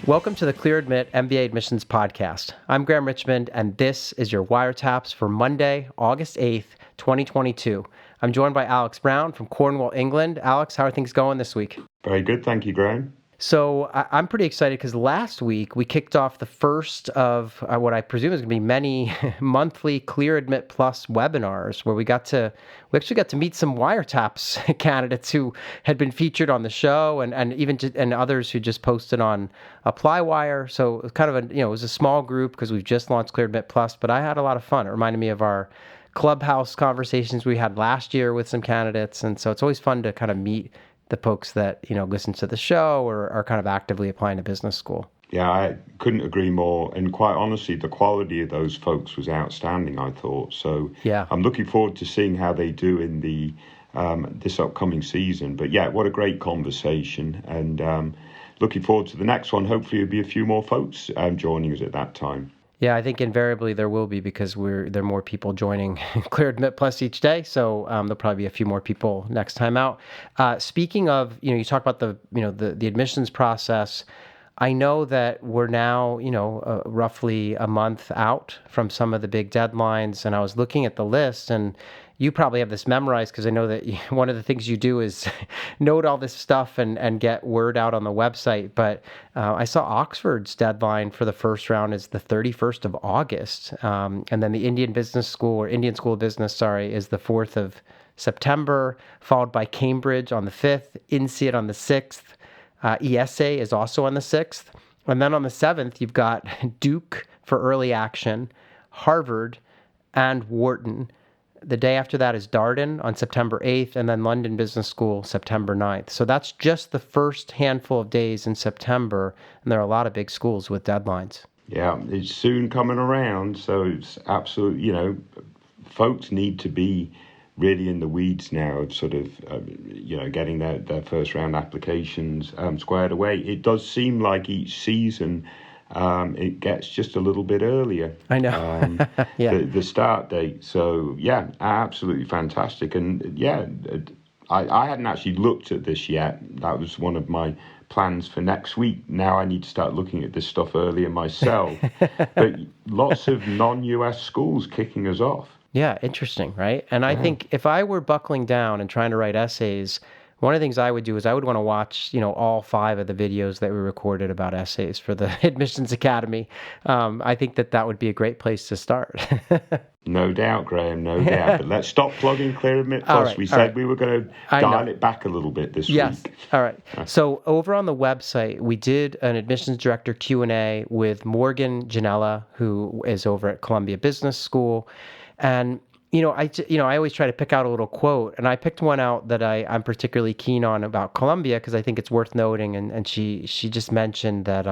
Welcome to the ClearAdmit MBA Admissions Podcast. I'm Graham Richmond, and this is your wiretaps for Monday, August 8th, 2022. I'm joined by Alex Brown from Cornwall, England. Alex, how are things going this week? Very good, thank you, Graham. So I'm pretty excited because last week we kicked off the first of what I presume is going to be many monthly ClearAdmit Plus webinars, where we actually got to meet some wiretaps candidates who had been featured on the show, and others who just posted on ApplyWire. So it was kind of it was a small group because we've just launched ClearAdmit Plus, but I had a lot of fun. It reminded me of our Clubhouse conversations we had last year with some candidates, and so it's always fun to kind of meet the folks that, listen to the show or are kind of actively applying to business school. Yeah, I couldn't agree more. And quite honestly, the quality of those folks was outstanding, I thought. So yeah, I'm looking forward to seeing how they do in the this upcoming season. But yeah, what a great conversation. And looking forward to the next one. Hopefully there'll be a few more folks joining us at that time. Yeah, I think invariably there will be because there are more people joining ClearAdmit Plus each day. So there'll probably be a few more people next time out. Speaking of, you talk about the admissions process. I know that we're now, roughly a month out from some of the big deadlines. And I was looking at the list, and you probably have this memorized because I know that one of the things you do is note all this stuff and get word out on the website. But I saw Oxford's deadline for the first round is the 31st of August. And then the Indian School of Business, is the 4th of September, followed by Cambridge on the 5th, INSEAD on the 6th. ESA is also on the 6th. And then on the 7th, you've got Duke for early action, Harvard, and Wharton. The day after that is Darden on September 8th, and then London Business School September 9th. So that's just the first handful of days in September, and there are a lot of big schools with deadlines. Yeah, it's soon coming around, so it's absolutely, folks need to be really in the weeds now of sort of, getting their first round applications squared away. It does seem like each season it gets just a little bit earlier. I know. Yeah. The start date. So, yeah, absolutely fantastic. And, yeah, I hadn't actually looked at this yet. That was one of my plans for next week. Now I need to start looking at this stuff earlier myself. But lots of non-US schools kicking us off. Yeah, interesting, right? And I think if I were buckling down and trying to write essays, one of the things I would do is I would want to watch, all 5 of the videos that we recorded about essays for the Admissions Academy. I think that would be a great place to start. No doubt, Graham, no doubt. But let's stop plugging ClearAdmit Plus. Right, we said we were going to dial it back a little bit this week. Yes, all right. So over on the website, we did an admissions director Q&A with Morgan Janella, who is over at Columbia Business School. And I always try to pick out a little quote, and I picked one out that I'm particularly keen on about Columbia because I think it's worth noting. And she just mentioned that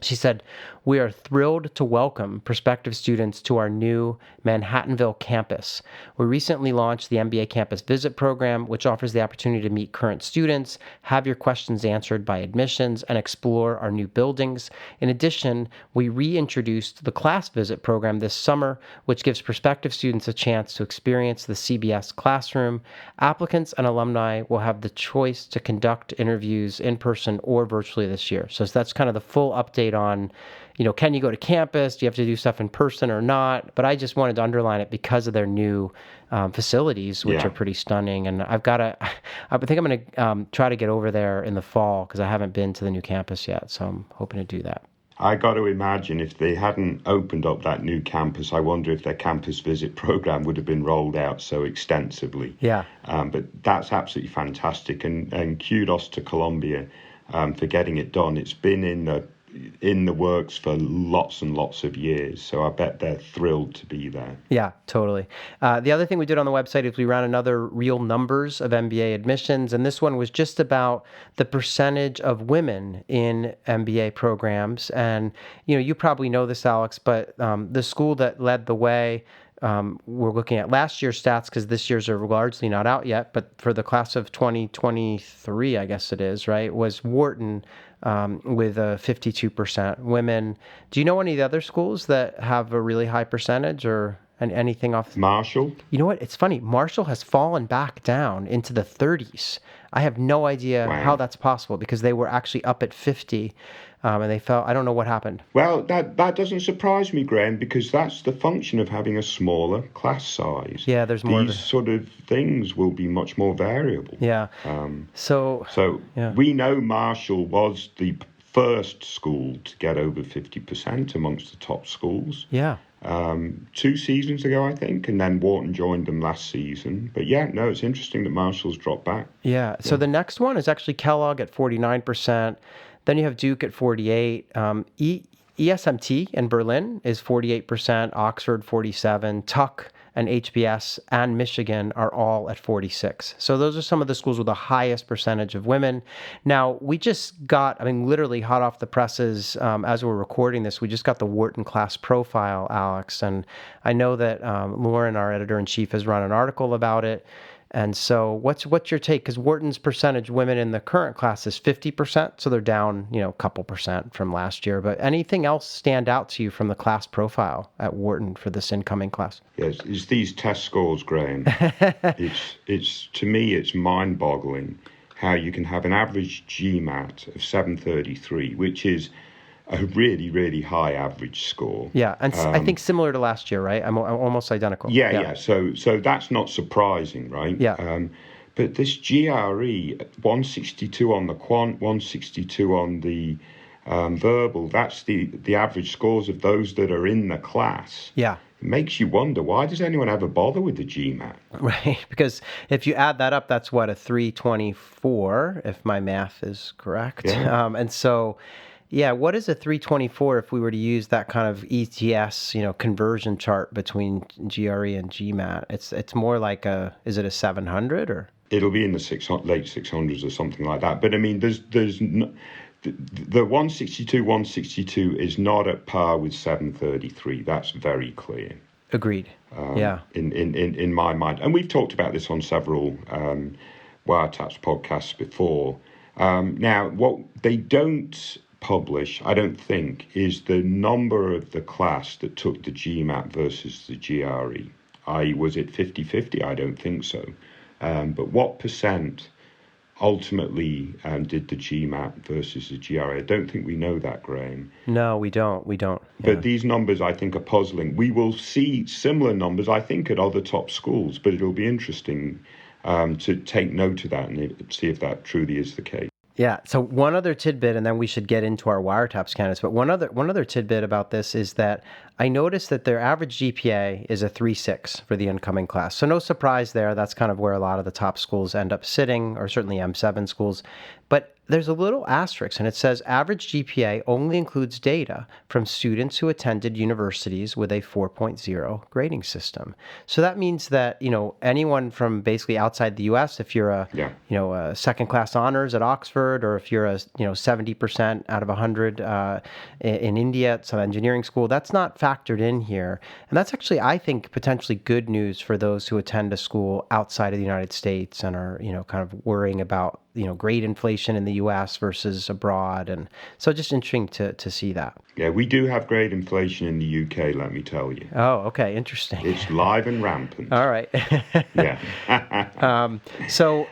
she said, "We are thrilled to welcome prospective students to our new Manhattanville campus. We recently launched the MBA Campus Visit Program, which offers the opportunity to meet current students, have your questions answered by admissions, and explore our new buildings. In addition, we reintroduced the Class Visit Program this summer, which gives prospective students a chance to experience the CBS classroom. Applicants and alumni will have the choice to conduct interviews in person or virtually this year." So that's kind of the full update on, can you go to campus? Do you have to do stuff in person or not? But I just wanted to underline it because of their new facilities, which are pretty stunning. And I think I'm going to try to get over there in the fall because I haven't been to the new campus yet. So I'm hoping to do that. I got to imagine if they hadn't opened up that new campus, I wonder if their campus visit program would have been rolled out so extensively. Yeah. But that's absolutely fantastic. And kudos to Columbia for getting it done. It's been in the works for lots and lots of years. So I bet they're thrilled to be there. Yeah, totally. The other thing we did on the website is we ran another real numbers of MBA admissions. And this one was just about the percentage of women in MBA programs. And, you probably know this, Alex, but the school that led the way, we're looking at last year's stats because this year's are largely not out yet, but for the class of 2023, I guess it is, right, was Wharton with 52% women. Do you know any of the other schools that have a really high percentage or anything off? Marshall? You know what? It's funny. Marshall has fallen back down into the 30s. I have no idea how that's possible because they were actually up at 50 and they fell. I don't know what happened. Well, that doesn't surprise me, Graham, because that's the function of having a smaller class size. Yeah, there's more. These sort of things will be much more variable. Yeah. So we know Marshall was the first school to get over 50% amongst the top schools. Yeah. 2 seasons ago, I think, and then Wharton joined them last season. But yeah, no, it's interesting that Marshall's dropped back. Yeah. So the next one is actually Kellogg at 49%. Then you have Duke at 48. ESMT in Berlin is 48%. Oxford 47. Tuck and HBS and Michigan are all at 46. So those are some of the schools with the highest percentage of women. Now, we just got, literally hot off the presses as we're recording this, we just got the Wharton class profile, Alex. And I know that Lauren, our editor-in-chief, has run an article about it. And so what's your take? Because Wharton's percentage women in the current class is 50%, so they're down, a couple percent from last year. But anything else stand out to you from the class profile at Wharton for this incoming class? Yes, it's these test scores, Graham. it's to me, it's mind-boggling how you can have an average GMAT of 733, which is a really, really high average score. Yeah, and I think similar to last year, right? I'm almost identical. Yeah. So that's not surprising, right? Yeah. But this GRE, 162 on the quant, 162 on the verbal, that's the average scores of those that are in the class. Yeah. It makes you wonder, why does anyone ever bother with the GMAT? Right, because if you add that up, that's a 324, if my math is correct. Yeah. And so... yeah, what is a 324 if we were to use that kind of ETS, conversion chart between GRE and GMAT? It's more like is it a 700 or? It'll be in the late 600s or something like that. But there's no, the 162 is not at par with 733. That's very clear. Agreed. Yeah. In my mind, and we've talked about this on several Wiretaps podcasts before. Now, what they don't publish, I don't think, is the number of the class that took the GMAT versus the GRE. Was it 50-50? I don't think so. But what percent ultimately did the GMAT versus the GRE? I don't think we know that, Graham. No, we don't. Yeah. But these numbers, I think, are puzzling. We will see similar numbers, I think, at other top schools, but it'll be interesting to take note of that and see if that truly is the case. Yeah. So one other tidbit, and then we should get into our Wiretaps candidates. But one other tidbit about this is that I noticed that their average GPA is a 3.6 for the incoming class. So no surprise there. That's kind of where a lot of the top schools end up sitting, or certainly M7 schools. But there's a little asterisk, and it says average GPA only includes data from students who attended universities with a 4.0 grading system. So that means that, anyone from basically outside the U.S., if you're a second class honors at Oxford, or if you're a 70% out of 100 in India at some engineering school, that's not factored in here. And that's actually, I think, potentially good news for those who attend a school outside of the United States and are, kind of worrying about grade inflation in the U.S. versus abroad. And so just interesting to see that. Yeah, we do have grade inflation in the U.K., let me tell you. Oh, okay. Interesting. It's live and rampant. All right. Yeah.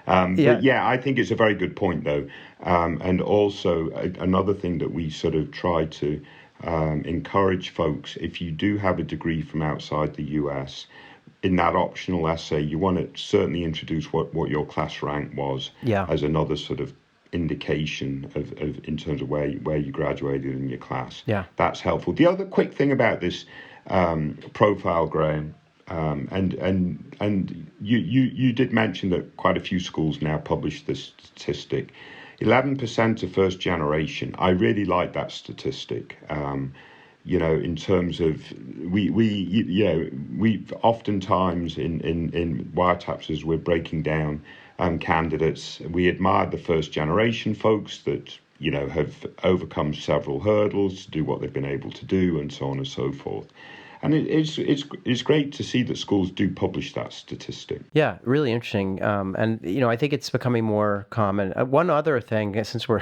But yeah, I think it's a very good point, though. And also another thing that we sort of try to encourage folks, if you do have a degree from outside the U.S., in that optional essay, you want to certainly introduce what your class rank was as another sort of indication of in terms of where you graduated in your class. Yeah, that's helpful. The other quick thing about this profile, Graham, and you did mention that quite a few schools now publish this statistic. 11% of first generation. I really like that statistic. In terms of we oftentimes in Wiretaps, as we're breaking down candidates, we admire the first generation folks that have overcome several hurdles to do what they've been able to do, and so on and so forth. And it's great to see that schools do publish that statistic. Yeah, really interesting. And, I think it's becoming more common. One other thing, since we're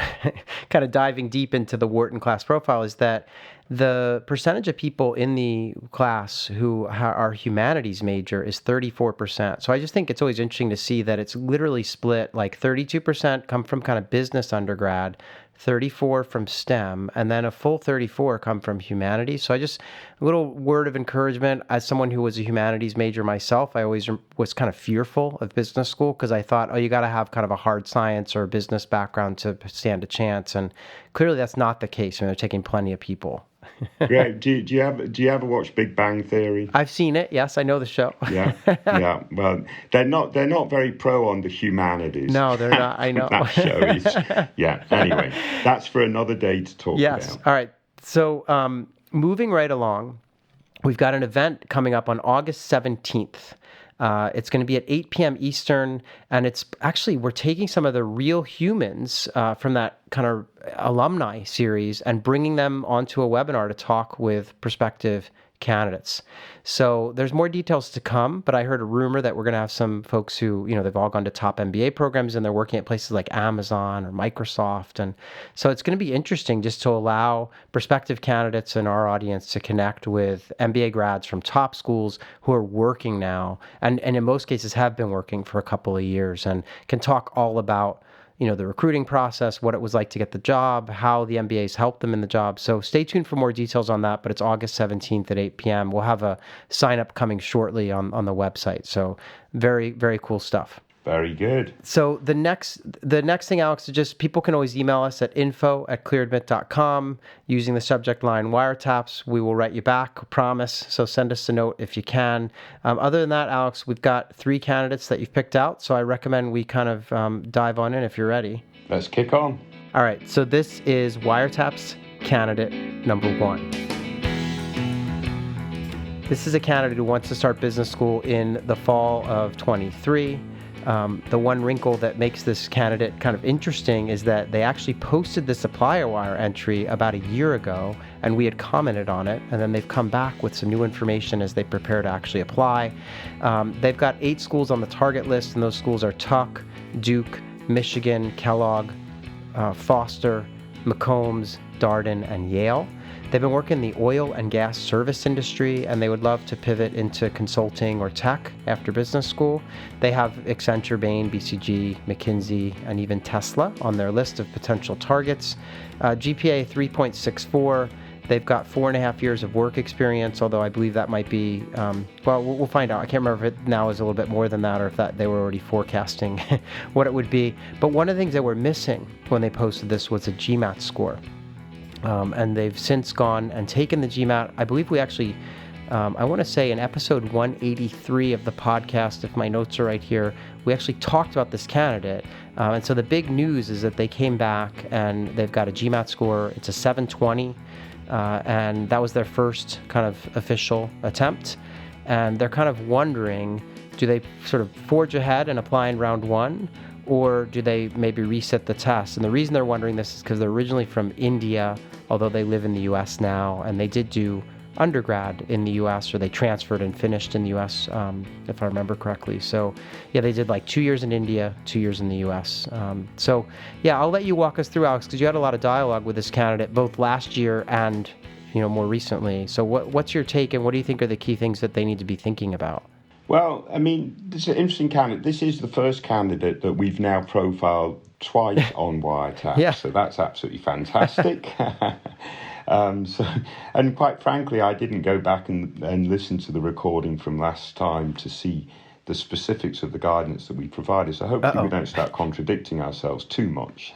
kind of diving deep into the Wharton class profile, is that the percentage of people in the class who are humanities major is 34%. So I just think it's always interesting to see that it's literally split, like 32% come from kind of business undergrad, 34 from STEM, and then a full 34 come from humanities. So a little word of encouragement. As someone who was a humanities major myself, I always was kind of fearful of business school because I thought, you got to have kind of a hard science or business background to stand a chance. And clearly that's not the case. They're taking plenty of people. Great. Do you ever watch Big Bang Theory? I've seen it. Yes, I know the show. Yeah. Well, they're not very pro on the humanities. No, they're not. I know. That show is. Yeah. Anyway, that's for another day to talk about. Yes. All right. So moving right along, we've got an event coming up on August 17th. It's going to be at 8 p.m. Eastern, and it's actually, we're taking some of the real humans from that kind of alumni series and bringing them onto a webinar to talk with prospective candidates. So there's more details to come, but I heard a rumor that we're going to have some folks who, they've all gone to top MBA programs and they're working at places like Amazon or Microsoft. And so it's going to be interesting just to allow prospective candidates in our audience to connect with MBA grads from top schools who are working now and in most cases have been working for a couple of years and can talk all about the recruiting process, what it was like to get the job, how the MBAs helped them in the job. So stay tuned for more details on that, but it's August 17th at 8 p.m. We'll have a sign up coming shortly on the website. So very, very cool stuff. Very good. So the next thing, Alex, is just people can always email us at info@clearadmit.com using the subject line wiretaps. We will write you back, promise. So send us a note if you can. Other than that, Alex, we've got 3 candidates that you've picked out. So I recommend we kind of dive on in if you're ready. Let's kick on. All right. So this is wiretaps candidate number 1. This is a candidate who wants to start business school in the fall of 23. The one wrinkle that makes this candidate kind of interesting is that they actually posted the supplier wire entry about a year ago, and we had commented on it, and then they've come back with some new information as they prepare to actually apply. They've got 8 schools on the target list, and those schools are Tuck, Duke, Michigan, Kellogg, Foster, McCombs, Darden, and Yale. They've been working in the oil and gas service industry, and they would love to pivot into consulting or tech after business school. They have Accenture, Bain, BCG, McKinsey, and even Tesla on their list of potential targets. GPA 3.64. They've got 4.5 years of work experience, although I believe that might be, we'll find out. I can't remember if it now is a little bit more than that or if that they were already forecasting what it would be. But one of the things that were missing when they posted this was a GMAT score. And they've since gone and taken the GMAT. I believe we actually, I want to say in episode 183 of the podcast, if my notes are right here, we actually talked about this candidate. And so the big news is that they came back and they've got a GMAT score. It's a 720. And that was their first kind of official attempt. And they're kind of wondering, do they sort of forge ahead and apply in round 1? Or do they maybe reset the test? And the reason they're wondering this is because they're originally from India, although they live in the U.S. now, and they did do undergrad in the U.S., or they transferred and finished in the U.S., if I remember correctly. So, yeah, they did like 2 years in India, 2 years in the U.S. So, yeah, I'll let you walk us through, Alex, because you had a lot of dialogue with this candidate, both last year and, more recently. So what's your take, and what do you think are the key things that they need to be thinking about? Well, I mean, this is an interesting candidate. This is the first candidate that we've now profiled twice on Wiretap. Yeah. So that's absolutely fantastic. And quite frankly, I didn't go back and listen to the recording from last time to see the specifics of the guidance that we provided. So hopefully we don't start contradicting ourselves too much.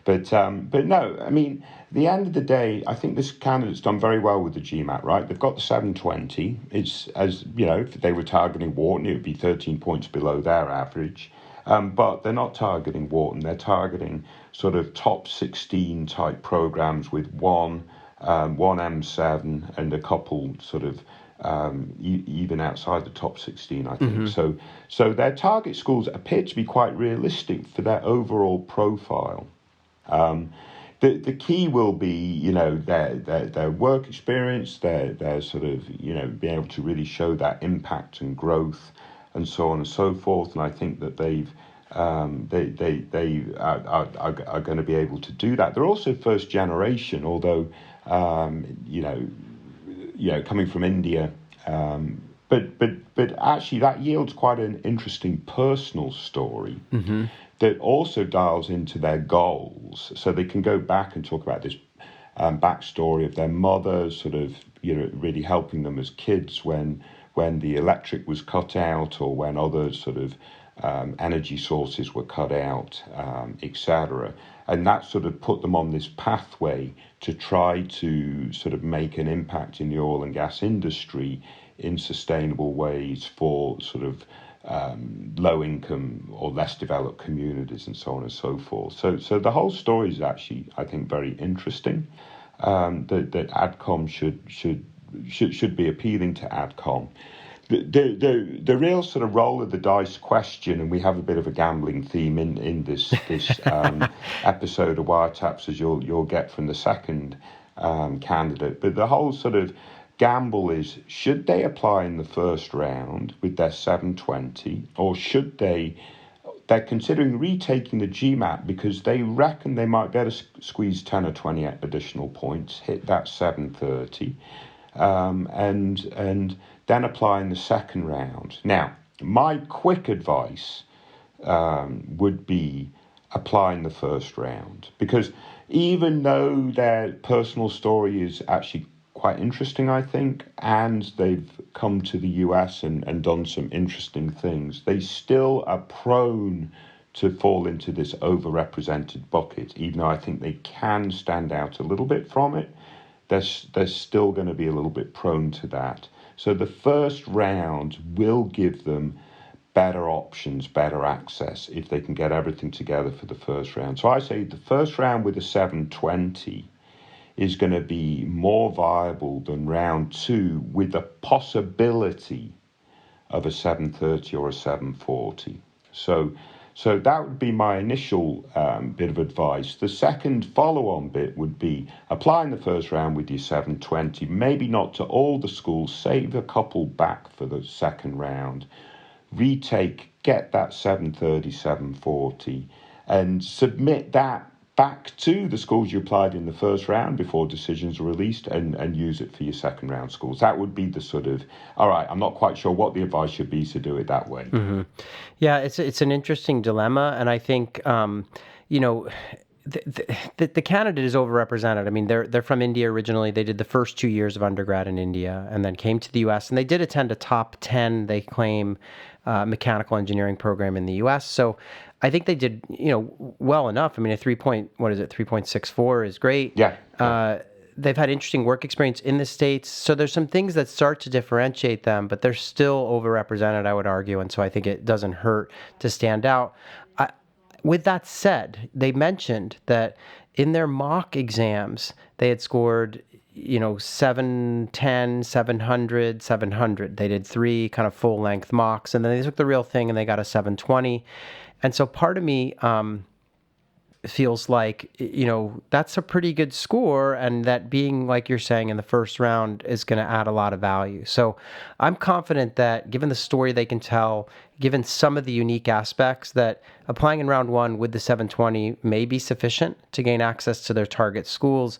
But no, I mean, at the end of the day, I think this candidate's done very well with the GMAT, right? They've got the 720. It's, as you know, if they were targeting Wharton, it would be 13 points below their average. But they're not targeting Wharton. They're targeting sort of top 16 type programs with one M7 and a couple sort of even outside the top 16, I think. Mm-hmm. So their target schools appear to be quite realistic for their overall profile. the key will be, their work experience, their sort of, being able to really show that impact and growth and so on and so forth. And I think that they are going to be able to do that. They're also first generation, although, coming from India. But actually that yields quite an interesting personal story that also dials into their goals. So they can go back and talk about this backstory of their mother sort of, really helping them as kids when the electric was cut out or when other sort of energy sources were cut out, etc. And that sort of put them on this pathway to try to sort of make an impact in the oil and gas industry in sustainable ways for sort of low income or less developed communities and so on and so forth. So the whole story is actually, I think, very interesting. That AdCom should be appealing to AdCom. The real sort of roll of the dice question, and we have a bit of a gambling theme in this episode of Wiretaps, as you'll get from the second candidate. But the whole sort of gamble is, should they apply in the first round with their 720, or should they're considering retaking the GMAT because they reckon they might be able to squeeze 10 or 20 additional points, hit that 730, and then apply in the second round. Now, my quick advice would be apply in the first round, because even though their personal story is actually quite interesting, I think, and they've come to the US and done some interesting things, they still are prone to fall into this overrepresented bucket. Even though I think they can stand out a little bit from it, they're still going to be a little bit prone to that. So the first round will give them better options, better access, if they can get everything together for the first round. So I say the first round with a 720 is going to be more viable than round two with the possibility of a 730 or a 740. So that would be my initial bit of advice. The second follow-on bit would be apply in the first round with your 720, maybe not to all the schools, save a couple back for the second round, retake, get that 730, 740, and submit that back to the schools you applied in the first round before decisions are released, and use it for your second round schools. That would be the sort of, all right, I'm not quite sure what the advice should be to do it that way. Mm-hmm. Yeah, it's an interesting dilemma, and I think, the candidate is overrepresented. I mean, they're from India originally. They did the first 2 years of undergrad in India and then came to the U.S., and they did attend a top 10, they claim, mechanical engineering program in the U.S. So I think they did, well enough. I mean, 3.64 is great. Yeah. They've had interesting work experience in the States. So there's some things that start to differentiate them, but they're still overrepresented, I would argue. And so I think it doesn't hurt to stand out. With that said, they mentioned that in their mock exams, they had scored, 710, 700, 700. They did 3 kind of full-length mocks, and then they took the real thing and they got a 720. And so part of me feels like, that's a pretty good score, and that being, like you're saying, in the first round is going to add a lot of value. So I'm confident that given the story they can tell, given some of the unique aspects, that applying in round one with the 720 may be sufficient to gain access to their target schools.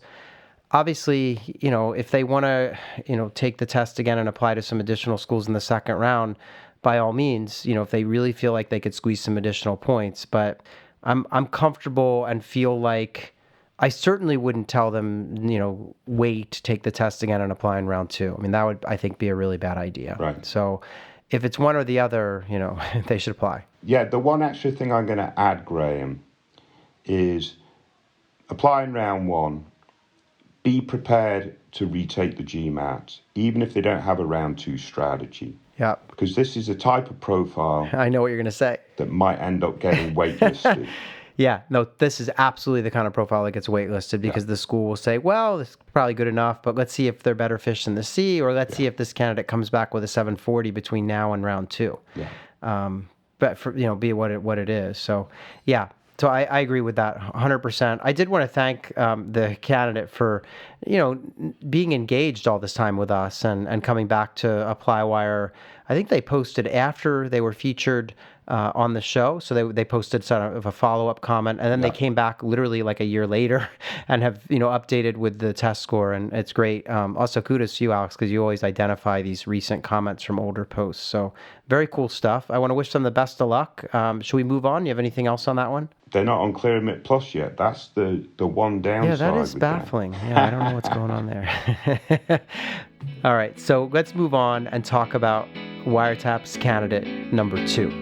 Obviously, if they want to, take the test again and apply to some additional schools in the second round, by all means, if they really feel like they could squeeze some additional points. But I'm comfortable and feel like I certainly wouldn't tell them, wait, take the test again and apply in round two. I mean, that would, I think, be a really bad idea. Right. So if it's one or the other, they should apply. Yeah, the one extra thing I'm going to add, Graham, is apply in round one. Be prepared to retake the GMAT, even if they don't have a round two strategy. Yeah. Because this is a type of profile. I know what you're going to say. That might end up getting waitlisted. Yeah, no, this is absolutely the kind of profile that gets waitlisted, because the school will say, well, this is probably good enough, but let's see if they're better fish in the sea, or let's see if this candidate comes back with a 740 between now and round two. Yeah. But for, be what it is. So, yeah. So I agree with that 100%. I did want to thank the candidate for, being engaged all this time with us and coming back to ApplyWire. I think they posted after they were featured on the show. So they posted sort of a follow-up comment, and then they came back literally like a year later and have, updated with the test score. And it's great. Also, kudos to you, Alex, because you always identify these recent comments from older posts. So very cool stuff. I want to wish them the best of luck. Should we move on? You have anything else on that one? They're not on ClearAdmit Plus yet. That's the one downside. Yeah, that is baffling. Yeah, I don't know what's going on there. All right, so let's move on and talk about Wiretap's candidate number 2.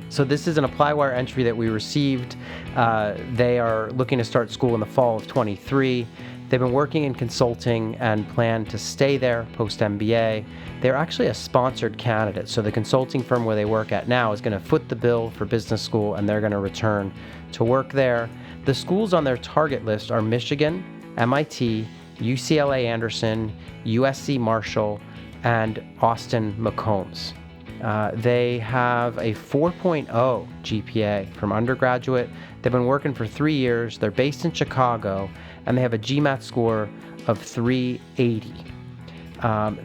So this is an ApplyWire entry that we received. They are looking to start school in the fall of 23. They've been working in consulting and plan to stay there post-MBA. They're actually a sponsored candidate, so the consulting firm where they work at now is going to foot the bill for business school, and they're going to return to work there. The schools on their target list are Michigan, MIT, UCLA Anderson, USC Marshall, and Austin McCombs. They have a 4.0 GPA from undergraduate. They've been working for 3 years. They're based in Chicago, and they have a GMAT score of 380.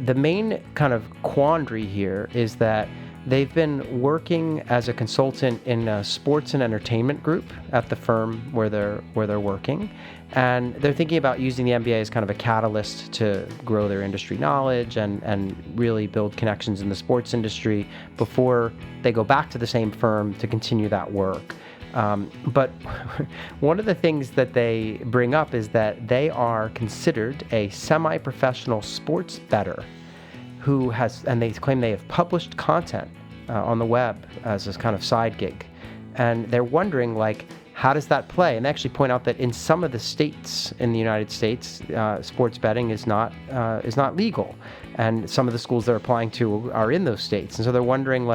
The main kind of quandary here is that they've been working as a consultant in a sports and entertainment group at the firm where they're working, and they're thinking about using the MBA as kind of a catalyst to grow their industry knowledge and really build connections in the sports industry before they go back to the same firm to continue that work. But one of the things that they bring up is that they are considered a semi-professional sports bettor and they claim they have published content on the web as this kind of side gig. And they're wondering, how does that play? And they actually point out that in some of the states in the United States, sports betting is not legal. And some of the schools they're applying to are in those states. And so they're wondering,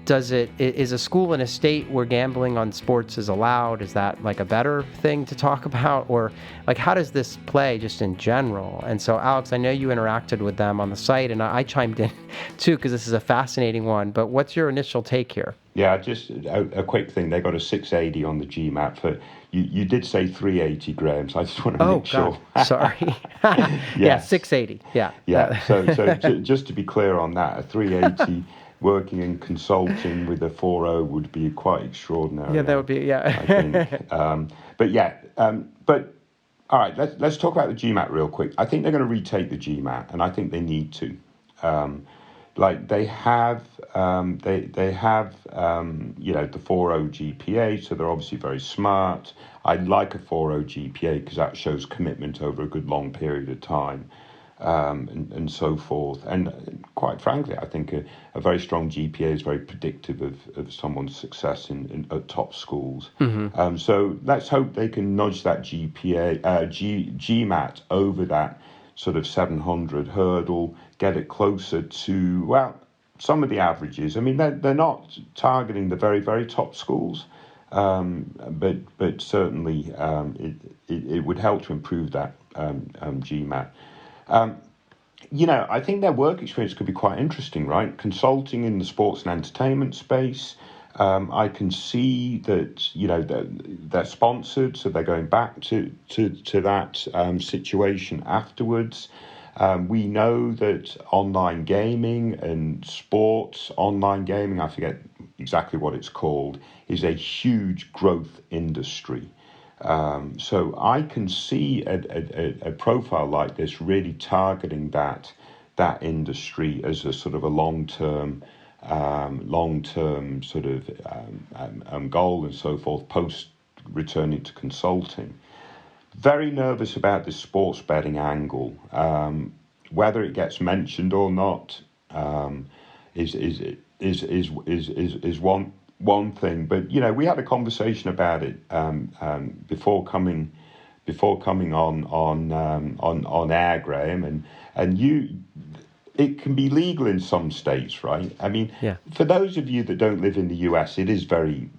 is a school in a state where gambling on sports is allowed? Is that a better thing to talk about? Or how does this play just in general? And so, Alex, I know you interacted with them on the site, and I chimed in too, because this is a fascinating one. But what's your initial take here? Yeah, just a quick thing. They got a 680 on the GMAT. For you did say 380, Graham, so I just want to make sure. Sorry. Yeah, 680. Yeah. Yeah, so just to be clear on that, a 380... working in consulting with a 4.0 would be quite extraordinary. Yeah, that would be, yeah. I think. But all right, let's talk about the GMAT real quick. I think they're going to retake the GMAT, and I think they need to. They have the 4.0 GPA, so they're obviously very smart. I like a 4.0 GPA because that shows commitment over a good long period of time. And so forth. And quite frankly, I think a very strong GPA is very predictive of someone's success at top schools. Mm-hmm. So let's hope they can nudge that GMAT over that sort of 700 hurdle, get it closer to, some of the averages. I mean, they're not targeting the very, very top schools, but certainly it would help to improve that GMAT. I think their work experience could be quite interesting, right? Consulting in the sports and entertainment space. I can see that, they're sponsored, so they're going back to that situation afterwards. We know that online gaming and sports online gaming, I forget exactly what it's called, is a huge growth industry. So I can see a profile like this really targeting that industry as a sort of a long-term sort of goal and so forth, post returning to consulting. Very nervous about this sports betting angle. Whether it gets mentioned or not is one thing, but we had a conversation about it before coming on air, Graham, and it can be legal in some states, right? I mean, For those of you that don't live in the US, it is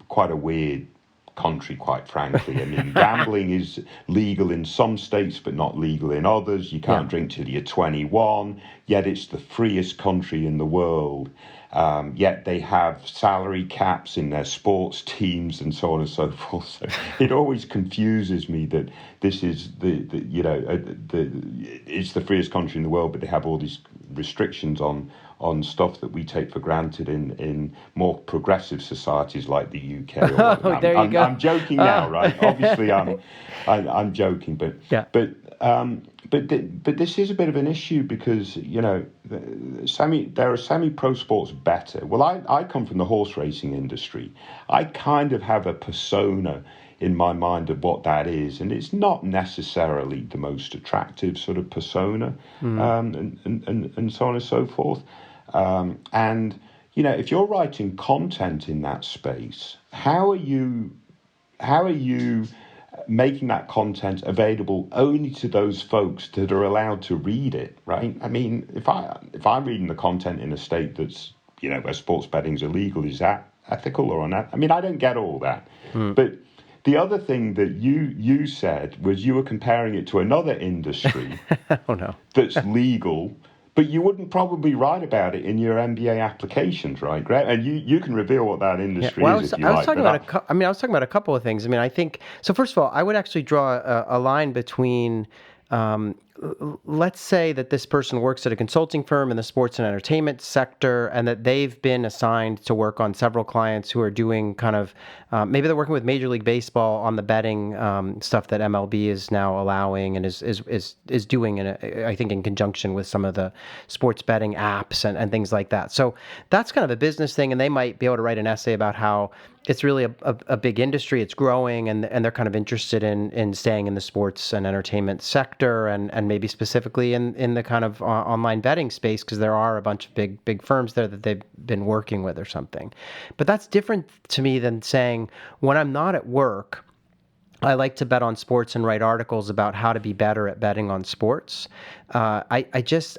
quite a weird country, quite frankly. I mean, gambling is legal in some states, but not legal in others. You can't drink till you're 21, yet it's the freest country in the world. Yet they have salary caps in their sports teams and so on and so forth. So it always confuses me that this is it's the freest country in the world, but they have all these restrictions on stuff that we take for granted in more progressive societies like the UK. Oh, there you go. I'm joking now, right? Obviously, I'm joking, but yeah. But this is a bit of an issue because, there are semi-pro sports better. Well, I come from the horse racing industry. I kind of have a persona in my mind of what that is, and it's not necessarily the most attractive sort of persona, and so on and so forth. And, if you're writing content in that space, how are you making that content available only to those folks that are allowed to read it, right? I mean, if I'm reading the content in a state that's, where sports betting is illegal, is that ethical or not? I mean, I don't get all that. But the other thing that you said was you were comparing it to another industry oh, no. that's legal, but you wouldn't probably write about it in your MBA applications, right, Greg? And you can reveal what that industry is if you like. I was talking about a couple of things. I mean, I think, so first of all, I would actually draw a line between, let's say that this person works at a consulting firm in the sports and entertainment sector, and that they've been assigned to work on several clients who are doing kind of, maybe they're working with Major League Baseball on the betting stuff that MLB is now allowing and is doing, I think, in conjunction with some of the sports betting apps and things like that. So that's kind of a business thing, and they might be able to write an essay about how it's really a big industry, it's growing, and they're kind of interested in staying in the sports and entertainment sector, and maybe specifically in the kind of online betting space, because there are a bunch of big firms there that they've been working with or something. But that's different to me than saying, when I'm not at work, I like to bet on sports and write articles about how to be better at betting on sports. I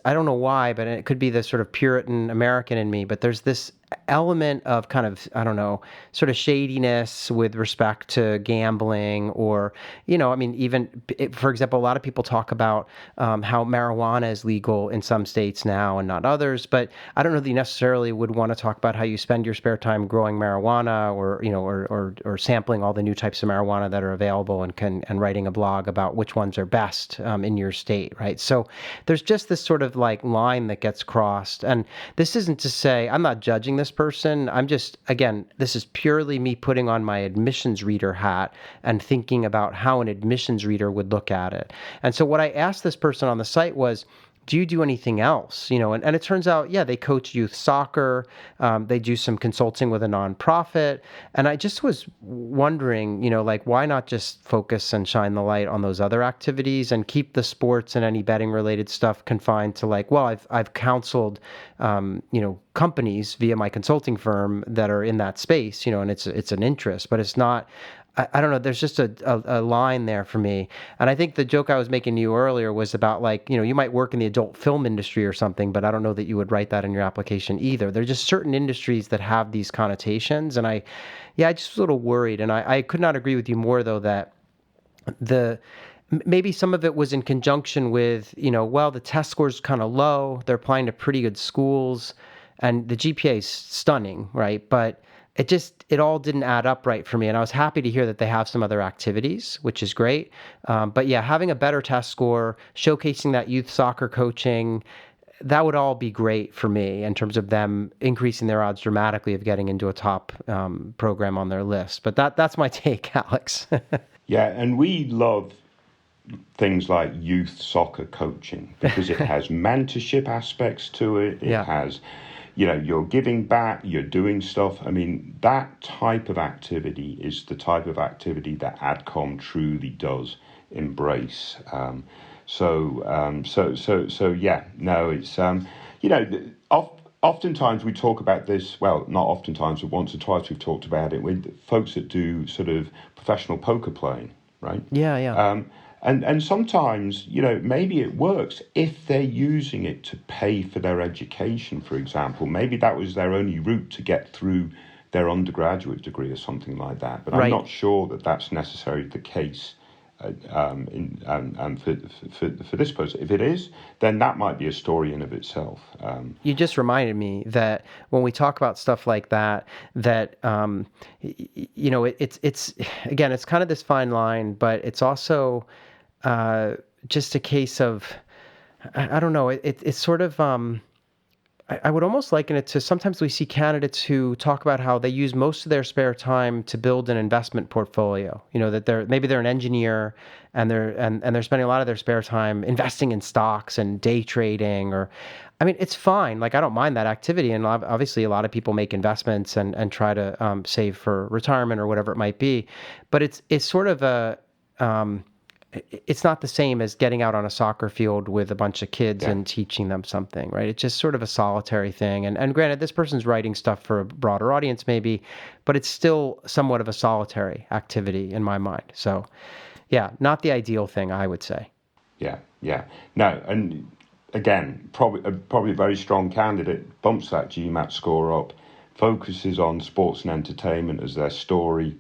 don't know why, but it could be the sort of Puritan American in me, but there's this element of kind of, I don't know, sort of shadiness with respect to gambling, or, I mean, even, for example, a lot of people talk about how marijuana is legal in some states now and not others, but I don't know that you necessarily would want to talk about how you spend your spare time growing marijuana, or, or sampling all the new types of marijuana that are available, and writing a blog about which ones are best in your state, right? So there's just this sort of like line that gets crossed. And this isn't to say I'm not judging this person. I'm just, again, this is purely me putting on my admissions reader hat and thinking about how an admissions reader would look at it. And so what I asked this person on the site was, do you do anything else? And it turns out, yeah, they coach youth soccer. They do some consulting with a nonprofit. And I just was wondering, like, why not just focus and shine the light on those other activities and keep the sports and any betting related stuff confined to, like, well, I've counseled, companies via my consulting firm that are in that space, and it's an interest, but it's not. I don't know. There's just a line there for me. And I think the joke I was making to you earlier was about, like, you might work in the adult film industry or something, but I don't know that you would write that in your application either. There's just certain industries that have these connotations. And I just was a little worried. And I could not agree with you more, though, that maybe some of it was in conjunction with, well, the test score's kind of low. They're applying to pretty good schools and the GPA is stunning, right? But it all didn't add up right for me. And I was happy to hear that they have some other activities, which is great. But yeah, having a better test score, showcasing that youth soccer coaching, that would all be great for me in terms of them increasing their odds dramatically of getting into a top program on their list. But that's my take, Alex. Yeah, and we love things like youth soccer coaching because it has mentorship aspects to it. It has... you're giving back, you're doing stuff. I mean, that type of activity is the type of activity that AdCom truly does embrace. Oftentimes we talk about this, well, not oftentimes, but once or twice we've talked about it with folks that do sort of professional poker playing, right? Yeah. And sometimes, maybe it works if they're using it to pay for their education, for example. Maybe that was their only route to get through their undergraduate degree or something like that. But I'm not sure that that's necessarily the case for this person. If it is, then that might be a story in of itself. You just reminded me that when we talk about stuff like that, it's again, it's kind of this fine line, but it's also just a case of, I don't know, it's sort of, I would almost liken it to, sometimes we see candidates who talk about how they use most of their spare time to build an investment portfolio. That maybe they're an engineer and they're spending a lot of their spare time investing in stocks and day trading, or, I mean, it's fine. Like, I don't mind that activity. And obviously a lot of people make investments and try to save for retirement or whatever it might be. But it's sort of it's not the same as getting out on a soccer field with a bunch of kids and teaching them something, right? It's just sort of a solitary thing. And granted, this person's writing stuff for a broader audience maybe, but it's still somewhat of a solitary activity in my mind. So yeah, not the ideal thing, I would say. Yeah. No, and again, probably a very strong candidate, bumps that GMAT score up, focuses on sports and entertainment as their story,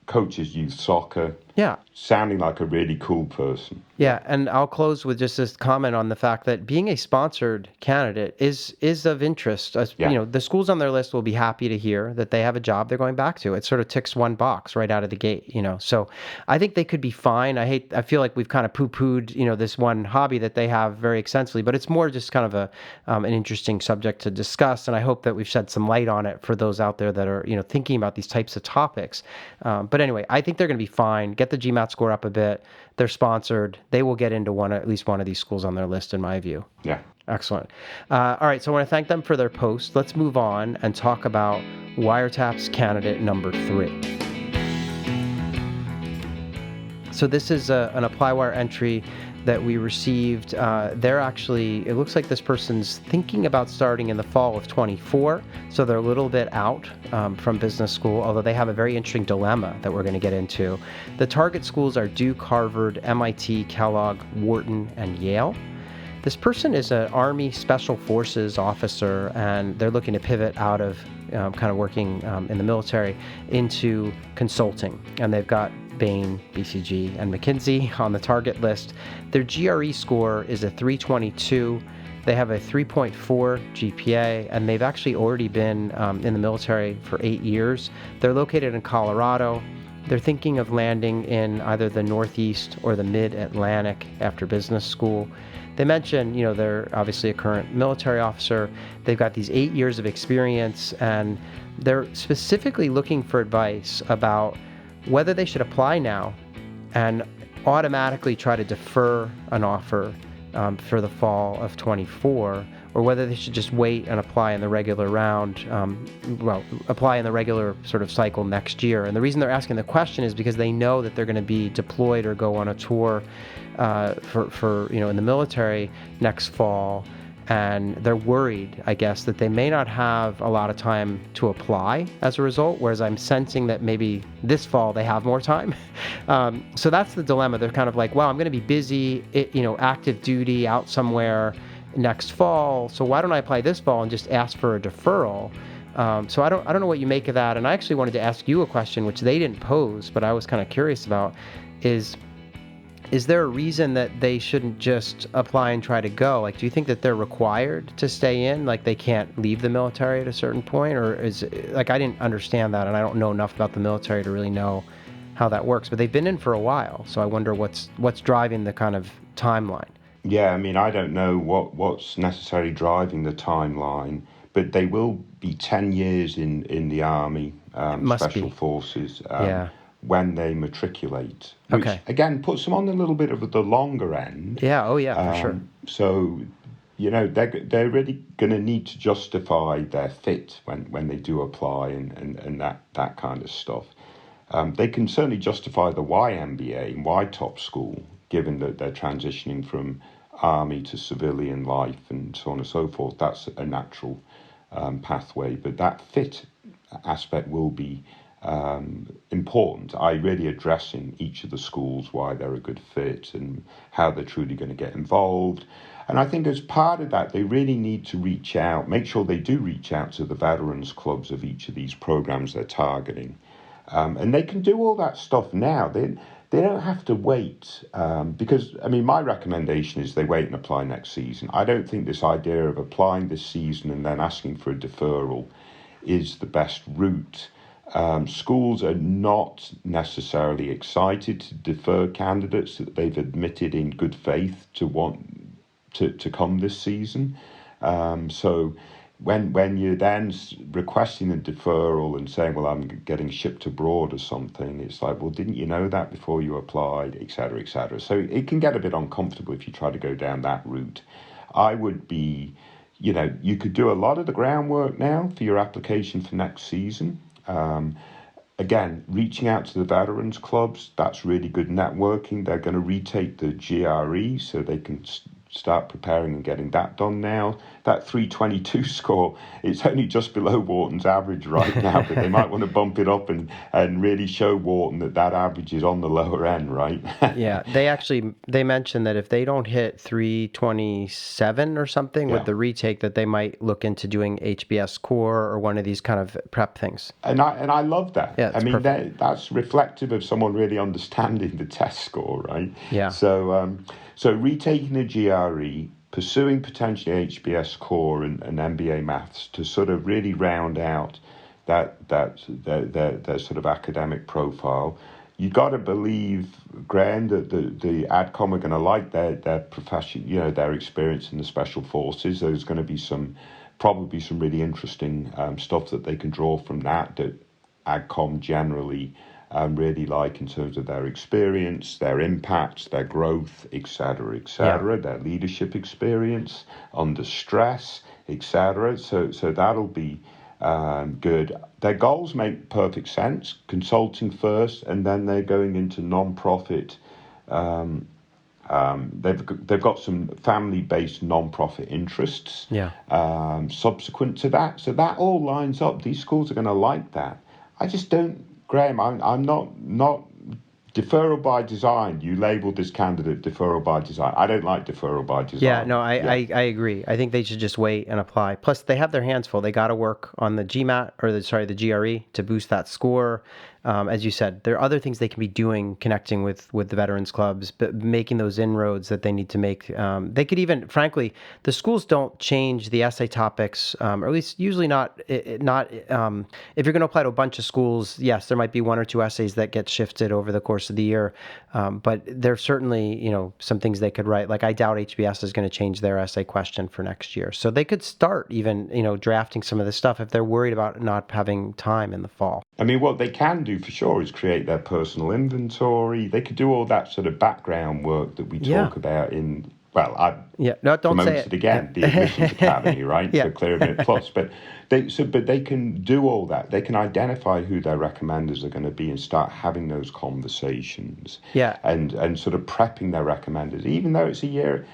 coaches youth soccer. Yeah. Sounding like a really cool person. Yeah, and I'll close with just this comment on the fact that being a sponsored candidate is of interest. The schools on their list will be happy to hear that they have a job they're going back to. It sort of ticks one box right out of the gate, So I think they could be fine. I feel like we've kind of poo-pooed, this one hobby that they have very extensively, but it's more just kind of an interesting subject to discuss, and I hope that we've shed some light on it for those out there that are, thinking about these types of topics. But anyway, I think they're going to be fine. Get the GMAT score up a bit. They're sponsored. They will get into at least one of these schools on their list, in my view. Yeah. Excellent. All right, so I want to thank them for their post. Let's move on and talk about Wiretaps candidate number 3. So this is an ApplyWire entry that we received. It looks like this person's thinking about starting in the fall of 24, so they're a little bit out from business school, although they have a very interesting dilemma that we're going to get into. The target schools are Duke, Harvard, MIT, Kellogg, Wharton, and Yale. This person is an Army Special Forces officer, and they're looking to pivot out of kind of working in the military into consulting, and they've got Bain, BCG, and McKinsey on the target list. Their GRE score is a 322. They have a 3.4 GPA, and they've actually already been in the military for 8 years. They're located in Colorado. They're thinking of landing in either the Northeast or the Mid-Atlantic after business school. They mentioned, they're obviously a current military officer. They've got these 8 years of experience, and they're specifically looking for advice about whether they should apply now and automatically try to defer an offer for the fall of 24, or whether they should just wait and apply in the regular round, apply in the regular sort of cycle next year. And the reason they're asking the question is because they know that they're going to be deployed or go on a tour for in the military next fall. And they're worried, I guess, that they may not have a lot of time to apply as a result, whereas I'm sensing that maybe this fall they have more time. So that's the dilemma. They're kind of like, well, I'm going to be busy, active duty out somewhere next fall, so why don't I apply this fall and just ask for a deferral? So I don't know what you make of that. And I actually wanted to ask you a question, which they didn't pose, but I was kind of curious about, is there a reason that they shouldn't just apply and try to go? Like, do you think that they're required to stay in? Like, they can't leave the military at a certain point? Or I didn't understand that, and I don't know enough about the military to really know how that works. But they've been in for a while, so I wonder what's driving the kind of timeline. Yeah, I mean, I don't know what's necessarily driving the timeline, but they will be 10 years in the Army, Special Forces. When they matriculate, which again puts them on a little bit of the longer end. For sure. So, they're really going to need to justify their fit when they do apply and that kind of stuff. They can certainly justify the YMBA and Y top school, given that they're transitioning from Army to civilian life and so on and so forth. That's a natural pathway, but that fit aspect will be important. I really address in each of the schools why they're a good fit and how they're truly going to get involved. And I think as part of that, they really need to make sure they do reach out to the veterans clubs of each of these programs they're targeting. And they can do all that stuff now. they don't have to wait because, I mean, my recommendation is they wait and apply next season. I don't think this idea of applying this season and then asking for a deferral is the best route. Schools are not necessarily excited to defer candidates that they've admitted in good faith to want to come this season. So when you're then requesting a deferral and saying, well, I'm getting shipped abroad or something, it's like, well, didn't you know that before you applied, et cetera, et cetera. So it can get a bit uncomfortable if you try to go down that route. I would be, you could do a lot of the groundwork now for your application for next season. Again, reaching out to the veterans clubs, that's really good networking. They're going to retake the GRE so they can start preparing and getting that done now. That 322 score, it's only just below Wharton's average right now, but they might want to bump it up and really show Wharton that average is on the lower end, right? Yeah, they mentioned that if they don't hit 327 or something with the retake, that they might look into doing HBS core or one of these kind of prep things. And I love that. Yeah, I mean, that's reflective of someone really understanding the test score, right? Yeah. So retaking a GRE, pursuing potentially HBS core and MBA maths to sort of really round out their sort of academic profile. You got to believe, Graham, that the ADCOM are going to like their profession, their experience in the special forces. There's going to be probably some really interesting stuff that they can draw from that ADCOM generally really like in terms of their experience, their impact, their growth, etc., their leadership experience under stress, etc. So that'll be good. Their goals make perfect sense. Consulting first, and then they're going into non-profit. They've got some family-based non-profit interests. Subsequent to that, so that all lines up. These schools are going to like that. I just don't. Graham, I'm not deferral by design. You labeled this candidate deferral by design. I don't like deferral by design. Yeah, no, I agree. I think they should just wait and apply. Plus, they have their hands full. They got to work on the GMAT the GRE to boost that score. As you said, there are other things they can be doing, connecting with the veterans clubs, but making those inroads that they need to make. They could even, frankly, the schools don't change the essay topics, or at least usually not. If you're going to apply to a bunch of schools, yes, there might be one or two essays that get shifted over the course of the year. But there's certainly, some things they could write. Like I doubt HBS is going to change their essay question for next year. So they could start even, drafting some of this stuff if they're worried about not having time in the fall. I mean, what they can do for sure is create their personal inventory. They could do all that sort of background work that we talk about in, I promoted again, the Admissions Academy, right? So ClearAdmit Plus. But they can do all that. They can identify who their recommenders are going to be and start having those conversations. And sort of prepping their recommenders, even though it's a year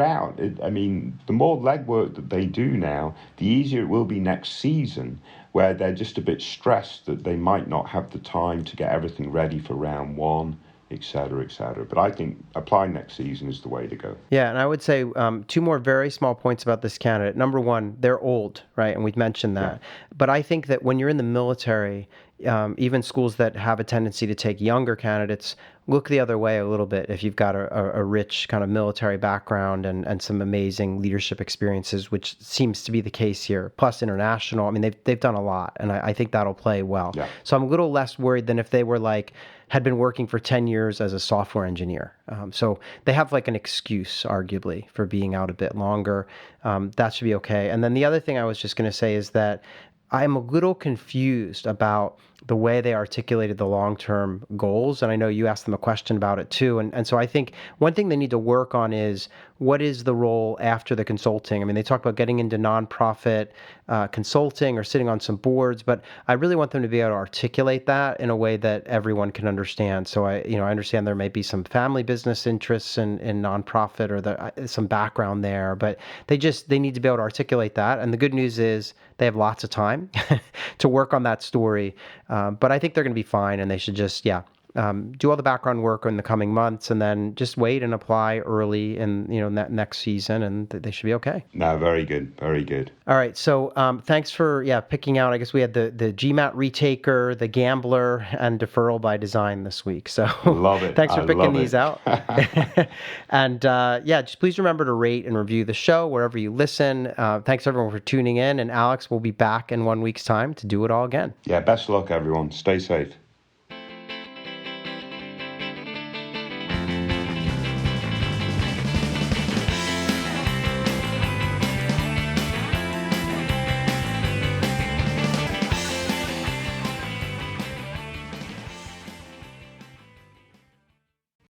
out. The more legwork that they do now, the easier it will be next season, where they're just a bit stressed that they might not have the time to get everything ready for round one, et cetera, et cetera. But I think applying next season is the way to go. Yeah, and I would say two more very small points about this candidate. Number one, they're old, right? And we've mentioned that. But I think that when you're in the military, even schools that have a tendency to take younger candidates look the other way a little bit if you've got a rich kind of military background and some amazing leadership experiences, which seems to be the case here, plus international. I mean, they've done a lot, and I think that'll play well. So I'm a little less worried than if they were had been working for 10 years as a software engineer. So they have an excuse, arguably, for being out a bit longer. That should be okay. And then the other thing I was just going to say is that I'm a little confused about the way they articulated the long-term goals. And I know you asked them a question about it too. And so I think one thing they need to work on is, what is the role after the consulting? I mean, they talk about getting into nonprofit consulting or sitting on some boards, but I really want them to be able to articulate that in a way that everyone can understand. So I understand there may be some family business interests in nonprofit or some background there, but they need to be able to articulate that. And the good news is they have lots of time to work on that story. But I think they're going to be fine, and they should just, do all the background work in the coming months, and then just wait and apply early in next season, and they should be okay. No, very good, very good. All right, so thanks for picking out. I guess we had the GMAT retaker, the gambler, and deferral by design this week. So love it. Thanks for picking these out. And just please remember to rate and review the show wherever you listen. Thanks everyone for tuning in, and Alex will be back in 1 week's time to do it all again. Yeah, best of luck everyone. Stay safe.